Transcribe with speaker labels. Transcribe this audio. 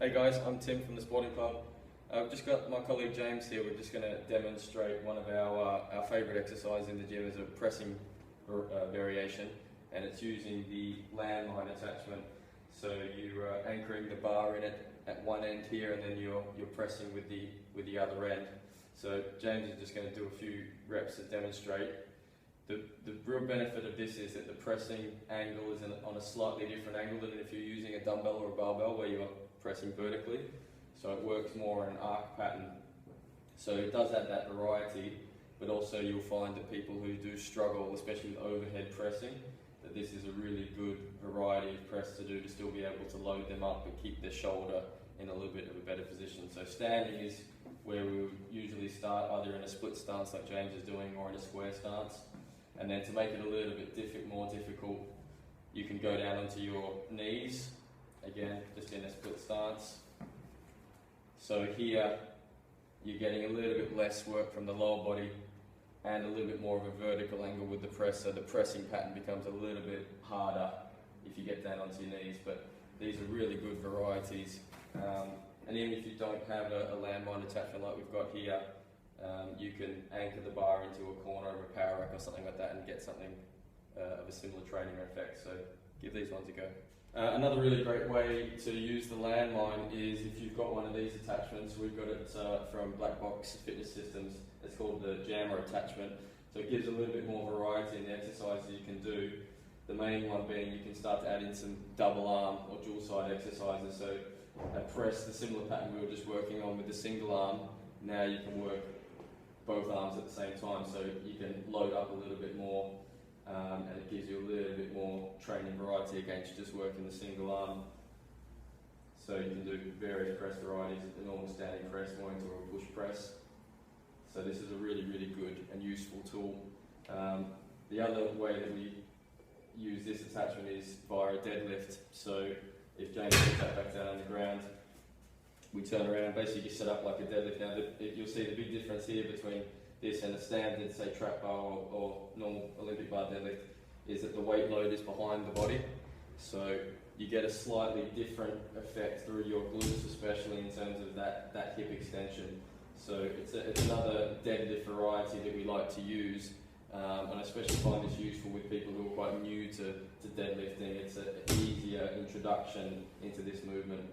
Speaker 1: Hey guys, I'm Tim from the Sporting Club. I've just got my colleague James here. We're just going to demonstrate one of our favourite exercises in the gym as a pressing variation, and it's using the landmine attachment. So you're anchoring the bar in it at one end here, and then you're pressing with the other end. So James is just going to do a few reps to demonstrate. The real benefit of this is that the pressing angle is on a slightly different angle than if you're using a dumbbell or a barbell where you're pressing vertically. So it works more in an arc pattern. So it does add that variety, but also you'll find that people who do struggle, especially with overhead pressing, that this is a really good variety of press to do to still be able to load them up and keep their shoulder in a little bit of a better position. So standing is where we would usually start, either in a split stance like James is doing or in a square stance. And then to make it a little bit more difficult, you can go down onto your knees, again, just in a split stance. So here, you're getting a little bit less work from the lower body and a little bit more of a vertical angle with the press, so the pressing pattern becomes a little bit harder if you get down onto your knees, but these are really good varieties. And even if you don't have a landmine attachment like we've got here, you can anchor the bar into a corner of a power rack or something like that and get something of a similar training effect, so give these ones a go. Another really great way to use the landmine is if you've got one of these attachments. We've got it from Black Box Fitness Systems. It's called the Jammer attachment, so it gives a little bit more variety in the exercises you can do. The main one being you can start to add in some double arm or dual side exercises, so press the similar pattern we were just working on with the single arm. Now you can work both arms at the same time, so you can load up a little bit more, and it gives you a little bit more training variety against just working the single arm. So you can do various press varieties, the normal standing press, more into a push press. So this is a really, really good and useful tool. The other way that we use this attachment is via a deadlift. So if James puts that back down on the ground, we turn around, basically set up like a deadlift. Now you'll see the big difference here between this and a standard, say, trap bar or normal Olympic bar deadlift, is that the weight load is behind the body. So you get a slightly different effect through your glutes, especially in terms of that hip extension. So it's another deadlift variety that we like to use, and I especially find this useful with people who are quite new to deadlifting. It's an easier introduction into this movement.